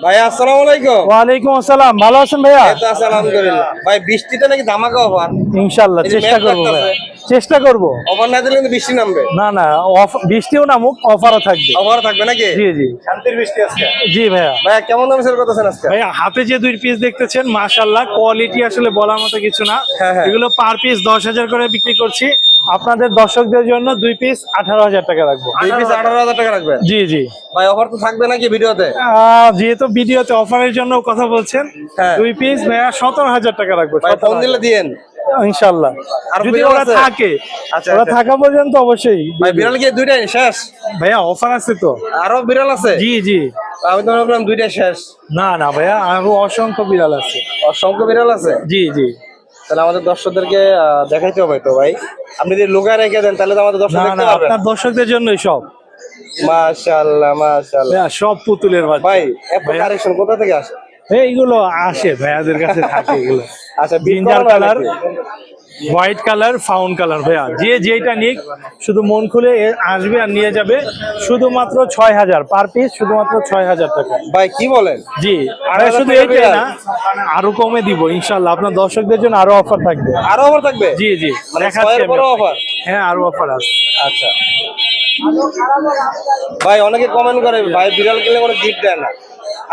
ভাই আসসালামু আলাইকুম। ওয়ালাইকুম আসসালাম, ভালো আছেন ভাইয়া? এই তো আছি আলহামদুলিল্লাহ। ভাই বৃষ্টিতে নাকি ধামাকা অফার? ইনশাআল্লাহ এই যে চেষ্টা মেঘ করবো লাগতাছে। ভাইয়া, চেষ্টা করবো। অফার না দিলে কিন্তু বৃষ্টি নামবে। না না, বৃষ্টিও নামুক, অফারও থাকবে। অফার থাকবে নাকি? জি জি শান্তির বৃষ্টি আজকে। জি ভাইয়া। ভাইয়া কেমন দামে সেল করতেছেন আজকে? ভাইয়া হাতে যে দুই পিস দেখতেছেন মাশাআল্লাহ, কোয়ালিটি আসলে বলার মতো কিছু না। হ্যাঁ, হ্যাঁ। এগুলো পার পিস 10,000 করে বিক্রি করছি। আপনাদের দর্শকদের জন্য দুই পিস 18,000 টাকা রাখবো। দুই পিস 18,000 টাকা রাখবেন? জি জি। ভাই অফার তো থাকবে নাকি ভিডিওতে? যেহেতু ভিডিওতে অফারের জন্য কথা বলছেন, হ্যাঁ। দুই পিস ভাইয়া 17,000 টাকা রাখবো। ভাই ফোন দিলে দিয়েন। ইনশাআল্লাহ, আর যদি বিড়াল ওরা আছে? থাকে, আচ্ছা, ওরা আচ্ছা। থাকা পর্যন্ত অবশ্যই। ভাই বিড়াল কি দুইটাই শেষ? ভাইয়া অফার আছে তো। আরো বিড়াল আছে? জি জি। আমি তো ভাবলাম দুইটাই শেষ। না না ভাইয়া, আরো অসংখ্য বিড়াল আছে। অসংখ্য বিড়াল আছে? জি জি। তাহলে আমাদের দর্শকদেরকে দেখাইতে হবে তো ভাই। আপনি যদি লুকায় রেখে দেন তাহলে তো আমাদের দর্শক না দেখতে না, পারবে। আপনার দর্শকদের জন্যই সব। মাশাআল্লাহ মাশাআল্লাহ। ভাইয়া সব পুতুলের বাচ্চা। ভাই এত ভাইয়া, কালেকশন কোথা থেকে আসে? এইগুলো আসে ভাইয়াদের কাছে থাকে এগুলো। আচ্ছা ginger colour, white colour, fawn colour. ভাইয়া যে যেটা নিক শুধু মন খুলে আসবে আর নিয়ে যাবে। শুধুমাত্র 6,000 পার পিস, শুধুমাত্র 6,000 টাকা। ভাই কি বলেন? জি। আর শুধু এইটাই না, আরো কমে দিব ইনশাল্লাহ। আপনার দর্শকদের জন্য আরো অফার থাকবে। আরো অফার থাকবে? জি জি, মানে দেখাচ্ছি 6 এর আমি। পরেও অফার? হ্যাঁ, আরো অফার আছে। আচ্ছা ভাই অনেকে কমেন্ট করে ভাই বিড়াল কিনলে কোনো গিফট দেয় না,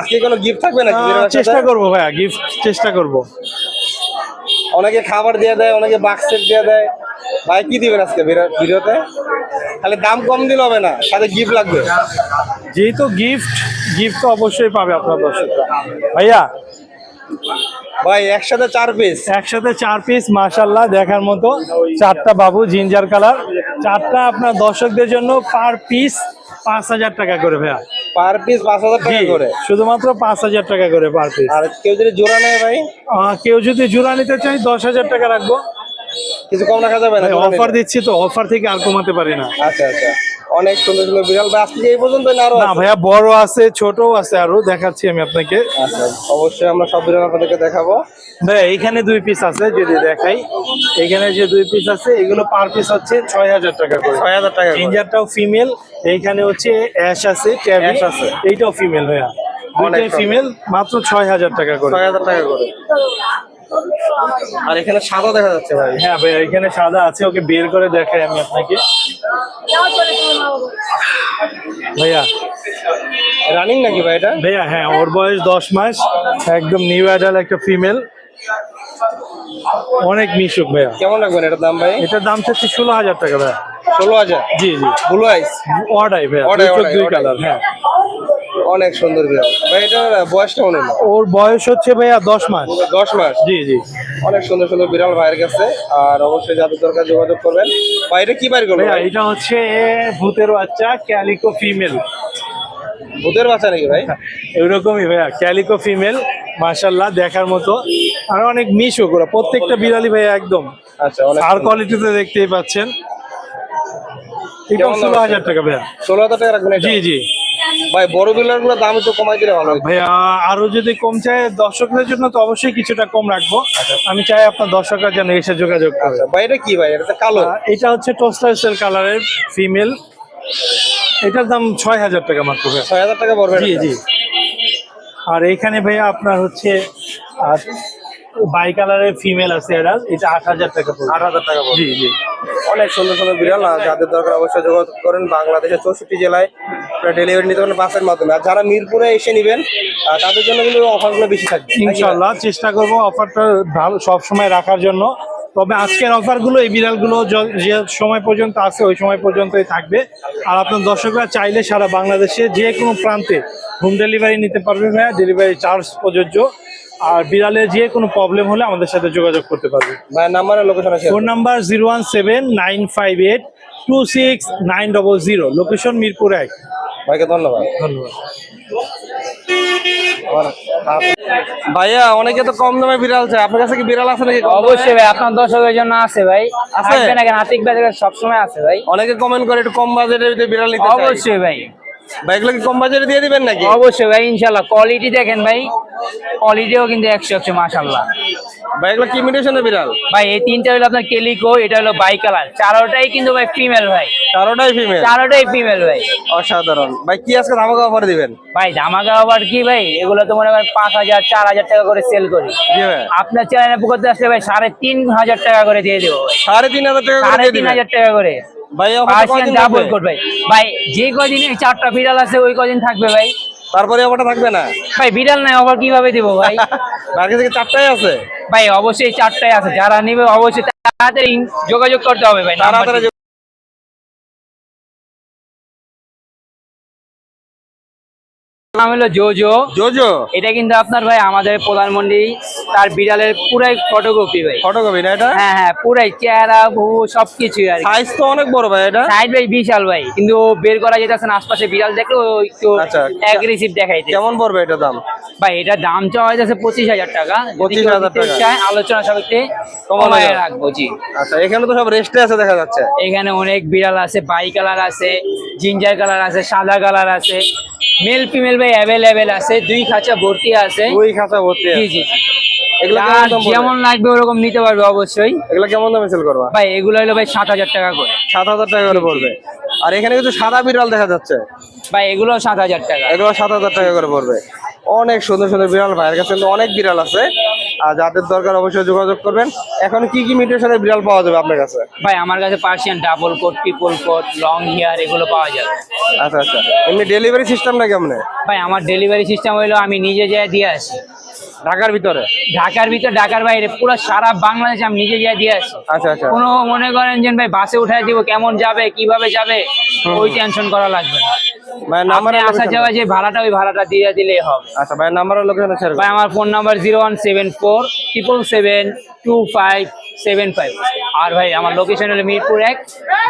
আজকে কোনো গিফট থাকবে নাকি বিড়ালের সাথে? চেষ্টা করবো ভাইয়া, গিফট চেষ্টা করবো। অনেকে খাবার দিয়ে দেয়, অনেকে বাক্স সেট দিয়ে দেয়। ভাই কি দিবেন আজকে ভিডিওতে? খালি দাম কম দিলে হবে না, সাথে গিফট লাগবে। যেহেতু গিফট, গিফট তো অবশ্যই পাবে আপনার দর্শকরা। ভাইয়া ভাই একসাথে 4 পিস? একসাথে 4 পিস মাশাআল্লাহ দেখার মতো। 4টা বাবু জিঞ্জার কালার, 4টা আপনার দর্শকদের জন্য পার পিস 5,000 টাকা করে ভাইয়া। পার পিস 5,000 টাকা করে? শুধুমাত্র 5,000 টাকা করে পার পিস। আর কেউ যদি জোড়া নেয় ভাই? কেউ যদি জোড়া নিতে চাই 10,000 টাকা রাখবো। কিছু কম রাখা যাবে না? অফার দিচ্ছি তো, অফার থেকে আর কমাতে পারি না। আচ্ছা আচ্ছা, অনেক সুন্দর সুন্দর বিড়াল। ভাই আজকে এই পর্যন্ত না আরো না আছে? ভাইয়া বড় আছে, ছোটও আছে, আরো দেখাচ্ছি আমি আপনাকে। আচ্ছা অবশ্যই আমরা সব বিড়াল আপনাদেরকে দেখাবো। ভাইয়া এইখানে 2 পিস আছে, যদি দেখাই। এখানে যে 2 পিস আছে এগুলো পার পিস হচ্ছে 6,000 টাকা করে। 6,000 টাকা করে? জিঞ্জারটাও ফিমেল। এইখানে হচ্ছে অ্যাশ আছে, ট্যাবি আছে, এইটাও ফিমেল ভাইয়া। দুইটাই ফিমেল, মাত্র 6,000 টাকা করে। 6,000 টাকা করে। আর এখানে সাদা দেখা যাচ্ছে ভাই। হ্যাঁ ভাইয়া, এখানে সাদা আছে, ওকে বের করে দেখাই আমি আপনাকে। ভাইয়া রানিং নাকি ভাই এটা? ভাইয়া হ্যাঁ, ওর বয়স 10 মাস, একদম নিউ অ্যাডাল্ট একটা ফিমেল, অনেক মিশুক ভাইয়া। কেমন রাখবেন এটার দাম ভাই? এটার দাম চাচ্ছি 16,000 টাকা ভাইয়া। 16,000? জি জি। ব্লু আইস? অর্ডাই ভাইয়া, অর্ডাই, দুই চোখ, অর্ডাই, দুই অর্ডাই। কালার। হ্যাঁ, অনেক সুন্দর বিড়াল ভাই। এটার বয়সটা মনে হয়? ওর বয়স হচ্ছে ভাইয়া 10 মাস। 10 মাস? জি জি। অনেক সুন্দর সুন্দর বিড়াল ভাইয়ের কাছে। আর অবশ্যই যাদের দরকার যোগাযোগ করবেন। ভাই এটা কি বাইর করবেন? ভাইয়া এটা হচ্ছে ভূতের বাচ্চা, ক্যালিকো ফিমেল। ভূতের বাচ্চা নাকি ভাই? এরকমই ভাইয়া, ক্যালিকো ফিমেল, মাশাআল্লাহ দেখার মতো। আর অনেক মিশুক ওরা, প্রত্যেকটা বিড়ালি ভাইয়া একদম। আচ্ছা অনেক আর কোয়ালিটিতে দেখতেই পাচ্ছেন। এটা কেমন দাম 16,000 টাকা ভাইয়া। 16,000 টাকা রাখবেন এটা? জি জি। ভাই বড় বিড়াল গুলো দাম একটু কমাই দিলে ভালো হয়। ভাইয়া আরো যদি কম চায় দর্শকদের জন্য, তো অবশ্যই কিছুটা কম রাখবো। আমি চাই আপনার দর্শকরা যেন এসে যোগাযোগ করে। আচ্ছা ভাই এটা কি ভাই? এটা তো কালো। এটা হচ্ছে টোস্টার সেল কালারের ফিমেল। এটার দাম 6,000 টাকা মাত্র ভাইয়া। 6,000 টাকা পড়বে? জি জি। আর এইখানে ভাইয়া আপনার হচ্ছে বাই কালারের ফিমেল আছে, এটা 8,000 টাকা পড়বে। 8,000 টাকা পড়বে? জি জি। অনেক সুন্দর সুন্দর বিড়াল। যাদের দরকার অবশ্যই যোগাযোগ করেন। বাংলাদেশের 64 জেলায় ডেলিভারি নিতে পারেন বাসের মাধ্যমে। আর যারা মিরপুরে এসে নেবেন তাদের জন্য কিন্তু অফারগুলো বেশি থাকবে ইনশাআল্লাহ চেষ্টা করবো অফারটা ভালো সবসময় রাখার জন্য। তবে আজকের অফারগুলো এই বিড়ালগুলো যে সময় পর্যন্ত আছে ওই সময় পর্যন্তই থাকবে। আর আপনার দর্শকরা চাইলে সারা বাংলাদেশে যে কোনো প্রান্তে হোম ডেলিভারি নিতে পারবে ভাইয়া, ডেলিভারি চার্জ প্রযোজ্য। আর বিড়ালের যে কোনো প্রবলেম হলে আমাদের সাথে যোগাযোগ করতে পারবে। ভাই নাম্বার আর লোকেশন আছে? Phone number 017-958-26900, location Mirpur 1। ভাইকে ধন্যবাদ। ধন্যবাদ। ভাইয়া অনেকে তো কম দামে বিড়াল চায়, আপনার কাছে কি বিড়াল আছে নাকি? অবশ্যই ভাই, আপনার দর্শকের জন্য আছে ভাই। আছে? আসবে না কেন, আতিক বাজার সবসময় আছে ভাই। অনেকে কমেন্ট করে একটু কম বাজেটের ভিতরে বিড়াল নিতে চায়। অবশ্যই ভাই, ভাই এগুলো কি কম বাজেটে দিয়ে দিবেন নাকি? অবশ্যই ভাই ইনশাল্লাহ। কোয়ালিটি দেখেন ভাই, কোয়ালিটিও কিন্তু 100 মাশাআল্লাহ। ভাই এগুলো কি মিউটেশনের বিড়াল? ভাই এই তিনটা হলো আপনার কেলিকো, এটা হলো বাই কালার, চারোটাই কিন্তু ভাই ফিমেল ভাই, চারোটাই ফিমেল। চারোটাই ফিমেল ভাই। অসাধারণ ভাই, কি আজকে ধামাকা অফার দিবেন? ভাই ধামাকা আবার কি ভাই, এগুলো তো মনে করেন 5,000 4,000 টাকা করে সেল করি। জি ভাই, আপনার চ্যানেলে করতে আসলে ভাই 3,500 টাকা করে দিয়ে দেবো ভাই, 3,500 টাকা করে দিয়ে দিবেন 3,500 টাকা করে। ভাই। অফার পার্সিয়ান কয়দিন ডাবল থাকবে? কোট ভাই, ভাই যে কদিন এই 4টা বিড়াল আছে ওই কদিন থাকবে ভাই। তারপরে অফারটা থাকবে না? ভাই বিড়াল নাই আবার কিভাবে দিব ভাই? মার্কেট থেকে 4টাই আছে। ভাই অবশ্যই 4টাই আছে, যারা নিবে অবশ্যই তাড়াতাড়ি যোগাযোগ করতে হবে ভাই। তাড়াতাড়ি নাম হলো জোজো। জোজো, এটা কিন্তু আপনার ভাই আমাদের প্রধানমন্ত্রী তার বিড়ালের পুরাই ফটোকপি ভাই। ফটোকপি না এটা? হ্যাঁ হ্যাঁ, পুরাই চেহারা বহু সবকিছুই আর কি। সাইজ তো অনেক বড় ভাই এটা। সাইড ভাই বিশাল ভাই, কিন্তু ও বের করা যেতেছে না, আশপাশে বিড়াল দেখলে ও একটু আচ্ছা। অ্যাগ্রেসিভ দেখাইতে। কেমন পড়বে এটা দাম? ভাই এটা দাম চাওয়া যাচ্ছে 25,000 টাকা। যদি কেউ 25,000 নিতে টাকা। চায় আলোচনা সাপেক্ষে কমানো কমায় যাবে। রাখবো। জি, আচ্ছা, এখানে তো সব রেস্টে আছে দেখা যাচ্ছে। এখানে অনেক বিড়াল আছে, বাই কালার আছে, জিঞ্জার কালার আছে, সাদা কালার আছে, মেল ফিমেল ভাই অ্যাভেলেবেল আছে, 2 খাঁচা ভর্তি আছে। ওই খাঁচা ভর্তি জি আছে। জি, এগুলো যার কেমন দাম পড়বে? যেমন লাগবে ওরকম নিতে পারবে অবশ্যই। এগুলো কেমন দামে সেল করবা? ভাই এগুলো হলো ভাই 7,000 টাকা করে। 7,000 টাকা করে পড়বে। আর এখানে কিন্তু সাদা বিড়াল দেখা যাচ্ছে, ভাই এগুলো 7,000 টাকা। এগুলো 7,000 টাকা করে পড়বে। অনেক সুন্দর সুন্দর বিড়াল ভাইয়ের কাছে কিন্তু অনেক বিড়াল আছে। আর যাদের দরকার অবশ্যই যোগাযোগ করবেন। এখন কি কি মিউটেশনের বিড়াল পাওয়া যাবে আপনার কাছে? ভাই আমার কাছে Persian double coat, triple coat, long hair এগুলো পাওয়া যাবে। আচ্ছা আচ্ছা, এমনি ডেলিভারি সিস্টেমটা কেমন? ভাই আমার ডেলিভারি সিস্টেম হলো আমি নিজে যেয়ে দিয়ে আসি। ঢাকার ভিতরে? ঢাকার ভিতর, ঢাকার বাইরে, পুরো সারা বাংলাদেশে আমি নিজে যেয়ে দিয়ে আসি। আচ্ছা আচ্ছা, কোনো মনে করেন যে ভাই বাসে উঠাই দিব, কেমন যাবে কিভাবে যাবে ওই টেনশন করা লাগবে না। ভাইয়ের নাম্বার আপনি আসা যাওয়া যে ভাড়াটা ওই ভাড়াটা দিয়ে দিলেই হবে। আচ্ছা, ভাইয়ের নাম্বার আর লোকেশন ছেড়ে ভাই আমার ফোন নাম্বার 01747772575। আর ভাই আমার লোকেশন হলো মিরপুর 1,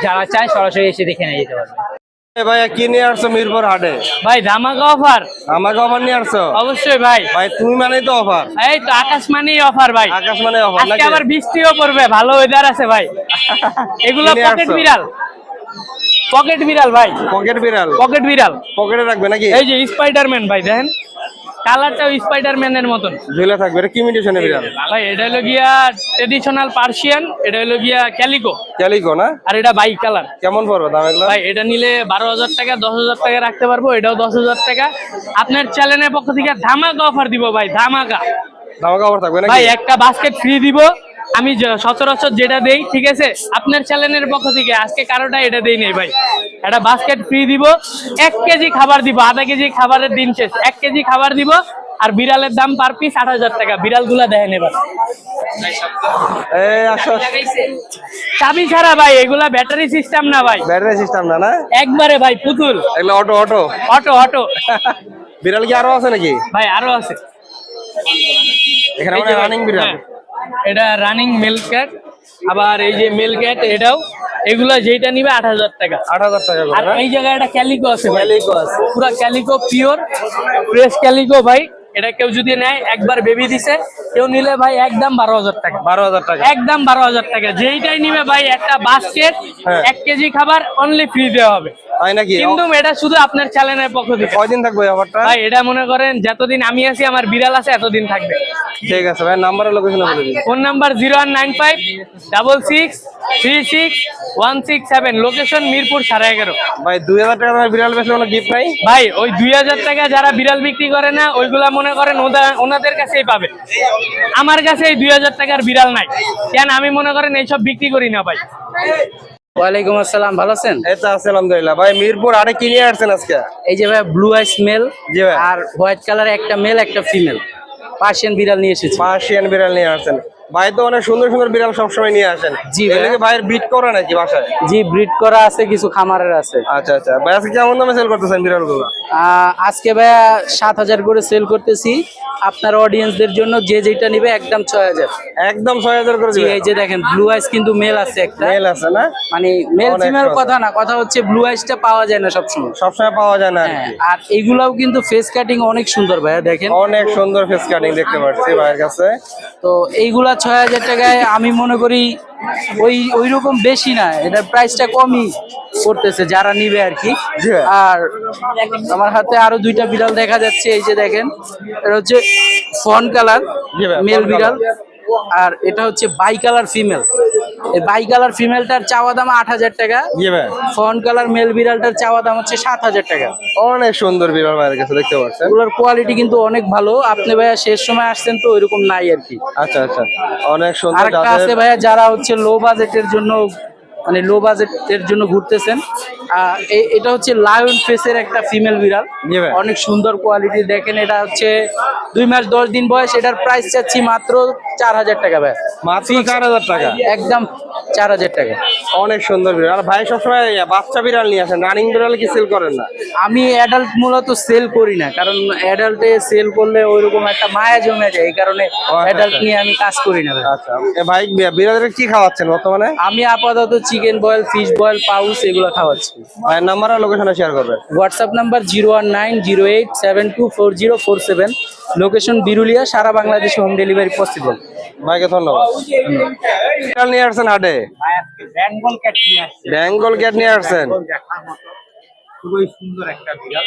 যারা চায় সরাসরি এসে দেখে নিয়ে যেতে পারবে। ভাইয়া কি নিয়ে আসছো মিরপুর হাটে? ভাই ধামাকা অফার। আমাকে অফার নিয়ে আসছো? অবশ্যই ভাই। ভাই তুমি মানেই তো অফার। এই তো আকাশ মানেই অফার ভাই। আকাশ মানে অফার আজকে নাকি? আবার বৃষ্টিও পড়বে, ভালো ওয়েদার আছে ভাই। এগুলো কি নিয়ে পকেট আসছো? বিড়াল, পকেট বিড়াল ভাই, পকেট বিড়াল? পকেট বিড়াল। পকেটে রাখবে নাকি? এই যে স্পাইডারম্যান ভাই, দেখেন কালারটাও স্পাইডারম্যানের মতন। ঝুলে থাকবে। এটা কি মিউটেশনের বিড়াল? ভাই এটা হলো গিয়া ট্রেডিশনাল পার্সিয়ান, এটা হলো গিয়া ক্যালিকো, ক্যালিকো না? আর এটা বাই কালার। কেমন পড়বে দাম এগুলো? ভাই এটা নিলে 12,000 টাকা, 10,000 টাকা রাখতে পারবো, এটাও 10,000 টাকা। আপনার চ্যানেলের পক্ষ থেকে ধামাকা অফার দিব ভাই, ধামাকা। ধামাকা অফার থাকবে নাকি? ভাই একটা বাস্কেট ফ্রি দিব আমি, সচরাচর যেটা দেই, ঠিক আছে? আপনার চ্যানেলের পক্ষ থেকে আজকে কারোটা এটা দেই নেই ভাই, একটা বাস্কেট ফ্রি দিব। 1 কেজি খাবার দিব, আধা কেজি খাবারের দিন শেষ, 1 কেজি খাবার দিব। আর বিড়ালের দাম পার পিস 8,000 টাকা। বিড়াল গুলা দেখেন এবার, এই আসো। চাবি ছাড়া ভাই, এগুলা ব্যাটারি সিস্টেম না ভাই, ব্যাটারি সিস্টেম না? না একবারে ভাই পুতুল। এগুলো অটো অটো? Auto auto. বিড়াল কি আরো আছে নাকি? ভাই আরো আছে এখানে এই যে ভাই, রানিং বিড়াল? হ্যাঁ, এটা রানিং মেল ক্যাট। আবার এই যে মেল ক্যাট, এটাও, এগুলা যেটা নিবে 8,000 টাকা। 8,000 টাকা করে আর না? এই জায়গায় একটা ক্যালিকো আছে, ক্যালিকো আছে। পুরো ক্যালিকো, পিওর ফ্রেশ ক্যালিকো ভাই। এটা কেউ যদি নেয়, একবার বেবি দিছে, কেউ নিলে ভাই একদম 12,000 টাকা। 12,000 টাকা? একদম 12,000 টাকা। যেইটাই নিবে ভাই একটা বাস্কেট, হ্যাঁ। 1 কেজি খাবার অনলি ফ্রি দেওয়া হবে। তাই নাকি? কিন্তু এটা শুধু আপনার চ্যানেলের পক্ষ থেকে। কয়দিন থাকবে এই অফারটা? ভাই এটা মনে করেন যতদিন আমি আছি, আমার বিড়াল আছে, এতদিন থাকবে। ঠিক আছে ভাই, নাম্বার আর লোকেশন বলে দিন। Phone number 019566366167, location Mirpur 11.5। ভাই 2,000 টাকা দামের বিড়াল বেচলে কোনো গিফট নাই? ভাই ওই 2,000 টাকা যারা বিড়াল বিক্রি করে না, ওইগুলা মনে করেন ওনাদের কাছেই পাবে। আমার কাছে এই 2,000 টাকার বিড়াল নাই, কেন আমি মনে করেন এইসব বিক্রি করি না ভাই। ওয়ালাইকুম আসসালাম, ভালো আছেন? এই তো আছে আলহামদুলিল্লাহ। ভাই মিরপুর আরে কি নিয়ে আসছেন আজকে? এই যে ভাই ব্লু আইস মেল জি ভাই। আর হোয়াইট কালার একটা মেল একটা ফিমেল পার্সিয়ান বিড়াল নিয়ে এসেছি। পার্সিয়ান বিড়াল নিয়ে আসছেন? ভাই তো অনেক সুন্দর সুন্দর বিড়াল সবসময় নিয়ে আসেন। জি ভাই। এগুলো কি ভাইয়ের বিট করা নাকি বাসায়? জি, ব্রিড করা আছে, কিছু খামারের আছে। আচ্ছা আচ্ছা, ভাই আজকে কেমন দামে সেল করতেছেন বিড়ালগুলো? আজকে ভাইয়া 7,000 করে সেল করতেছি আপনার অডিয়েন্সদের জন্য। যে যেটা নিবে একদম 6,000। একদম 6,000 করে জি, দিবেন? এই যে দেখেন ব্লু আইস কিন্তু মেল আছে একটা, মেল আছে না? মানে মেল অনেক ফিমেল সুন্দর। কথা না, কথা হচ্ছে ব্লু আইসটা পাওয়া যায় না সবসময়। সবসময় পাওয়া যায় না আর হ্যাঁ, কি। আর এইগুলাও কিন্তু ফেস কাটিং অনেক সুন্দর ভাইয়া, দেখেন। অনেক সুন্দর ফেস কাটিং দেখতে পাচ্ছি ভাইয়ের কাছে। তো এইগুলা 6,000 টাকায় আমি মনে করি ওই রকম বেশি না, এটার প্রাইসটা কমই করতেছে যারা নিবে আর কি। জি ভাই। আর আমার হাতে আরো 2টা বিড়াল দেখা যাচ্ছে, এই যে দেখেন, এটা হচ্ছে ফন কালার জি ভাই, মেল fawn বিড়াল। color। আর এটা হচ্ছে বাই কালার ফিমেল। এই বাই কালার ফিমেলটার চাওয়া দাম 8,000 টাকা। জি ভাই, ফন কালার মেল বিড়ালটার চাওয়া দাম হচ্ছে 7,000 টাকা। অনেক সুন্দর বিড়াল ভাইয়ের কাছে দেখতে পাচ্ছেন। এগুলোর কোয়ালিটি কিন্তু অনেক ভালো। আপনি ভাইয়া শেষ সময় আসছেন তো ওইরকম নাই আর কি। আচ্ছা আচ্ছা, অনেক সুন্দর। আরেকটা আছে ভাইয়া, যারা হচ্ছে লো বাজেটের জন্য, মানে লো বাজেটের জন্য ঘুরতেছেন, এটা হচ্ছে লায়ন ফেসের একটা ফিমেল বিড়াল। জি ভাই। অনেক সুন্দর কোয়ালিটি। দেখেন এটা হচ্ছে 2 মাস 10 দিন বয়স। এটার প্রাইস চাচ্ছি মাত্র 4,000 টাকা ভাই। মাত্র 4,000 টাকা, একদম 4,000 টাকা। অনেক সুন্দর বিড়াল। আর ভাই সবসময় বাচ্চা বিড়াল নিয়ে আসেন, রানিং বিড়াল কি সেল করেন না? আমি অ্যাডাল্ট মূলত সেল করি না, কারণ অ্যাডাল্টে সেল করলে ওইরকম একটা মায়া জমে যায়, এই কারণে অ্যাডাল্ট নিয়ে আমি কাজ করি না ভাই। আচ্ছা ভাই, বিড়ালের কি খাওয়াচ্ছেন বর্তমানে? আমি আপাতত চিকেন বয়েল, ফিশ বয়েল, পাউস এগুলো খাওয়াচ্ছি। ভাইয়ের নাম্বার আর লোকেশনে শেয়ার করবেন। WhatsApp number 01908724047। লোকেশন বিরুলিয়া। সারা বাংলাদেশে হোম ডেলিভারি পসিবল। ভাইকে ধন্যবাদ। বিড়াল নিয়ে আসছেন হাটে? বেঙ্গল ক্যাট নিয়ে আসছি। বেঙ্গল ক্যাট নিয়ে আসছেন? খুবই সুন্দর একটা বিড়াল।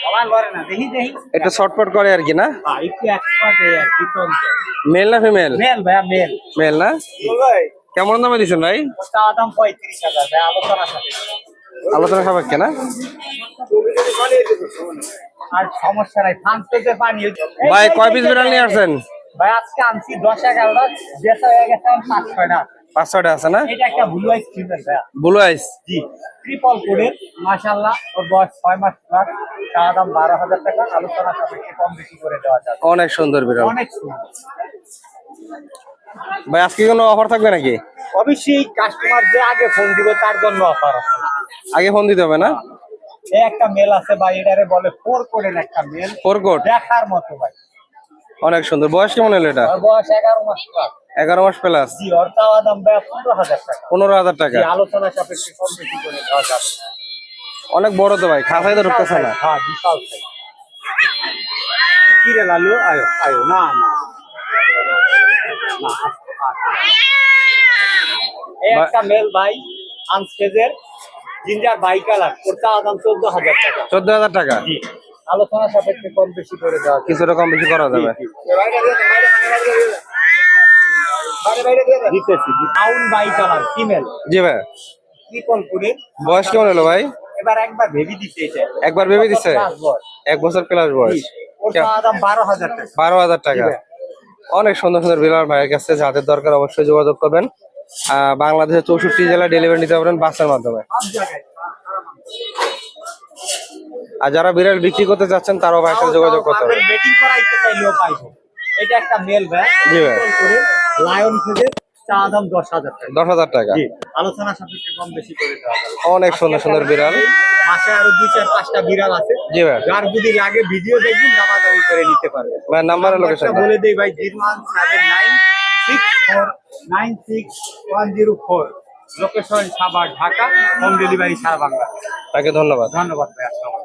সবাই করে না, দেখি দেখি একটু শর্টপট করে আর কি না? একটু এক্সপার্ট আর কি। মেল না ফিমেল? মেল ভাইয়া, মেল। মেল না? কেমন দামে দিচ্ছেন ভাই? দাম 35,000 ভাই, আলোচনা সাপেক্ষে। আলোচনা সাপেক্ষে না? আর সমস্যা নাই, ফান্সতে পানি। ভাই কয় পিস বিড়াল নিয়ে আসছেন? ভাই আজকে আনছি 10-11টা, বেচা হয়ে গেছে 5-6টা। 5-6টা আছে না? এটা একটা ব্লু আইস ফিমেল ভাইয়া। ব্লু আইস? জি, ট্রিপল কোডের, মাশাআল্লাহ। ওর বয়স 6 মাস প্লাস। তার দাম 12,000 টাকা। আলোচনা সাপেক্ষে কম বেশি করে দেওয়া যাবে। অনেক সুন্দর বিড়াল। অনেক সুন্দর। ভাই আজকে কোনো অফার থাকবে নাকি? অবশ্যই কাস্টমার যে আগে ফোন দিবে তার জন্য অফার আছে। আগে ফোন দিতে হবে না? এই একটা মেল আছে ভাই, এটারে বলে 4 কোডের একটা মেল। 4 কোড? দেখার মতো ভাই। অনেক সুন্দর। বয়স কেমন হলো এটা? ওর বয়স 11 মাস প্লাস। 11 মাস প্লাস? জি, ওর চাওয়া দাম ভাই 15,000 টাকা। 15,000 টাকা? জি, আলোচনা সাপেক্ষে কম বেশি করে দেওয়া যাবে। অনেক বড় তো ভাই, খাঁচায় তো ঢুকতেছে না। হ্যাঁ, বিশাল size। কি রে লালু, আয়ো আয়ো। না না না, এই একটা মেল ভাই, আনস্টেজের জিঞ্জার বাই কালার। ওর চাওয়া দাম 14,000 টাকা। 14,000 টাকা? জি, আলোচনা সাপেক্ষে কম বেশি করে দেওয়া যাবে। কিছুটা কম বেশি করা যাবে। দিতেছি। ব্রাউন বাই কালার ফিমেল, জি ভাই। ট্রিপল কোডের। বয়স কেমন হলো ভাই? এবার একবার ভেবি দিতে এটা। একবার ভেবে দিছে? প্লাস বয়স। 1 বছর প্লাস বয়স? ওর চাওয়া দাম 12,000 টাকা। 12,000 টাকা? অনেক সুন্দর সুন্দর বিড়াল ভাইয়ের কাছে, যাদের দরকার অবশ্যই যোগাযোগ করবেন। বাংলাদেশের 64 জেলায় ডেলিভারি নিতে পারবেন বাসের মাধ্যমে। সব জায়গায়। আর যারা বিড়াল বিক্রি করতে চাচ্ছেন তারাও ভাইয়ের সাথে যোগাযোগ করতে হবে। বেটিং করাইতে চাইলেও পাইবো। এটা একটা মেল ভাই, জি ভাই। লায়ন ফেজের, চাওয়া দাম 10,000 টাকা। 10,000 টাকা? জি, আলোচনা সাপেক্ষে কম বেশি করে দেওয়া যাবে। অনেক সুন্দর সুন্দর বিড়াল। মাসে আরো 2-4-5টা বিড়াল আছে। জি ভাই। যার যদি লাগে ভিডিও দেখবেন, দামাদামি করে নিতে পারবেন। ভাই নাম্বার আর লোকেশন বলে দেই ভাই, 01796496104। Location Savar, Dhaka. Home delivery সারা বাংলা। তাকে ধন্যবাদ। ধন্যবাদ ভাই, আসসালামু আলাইকুম।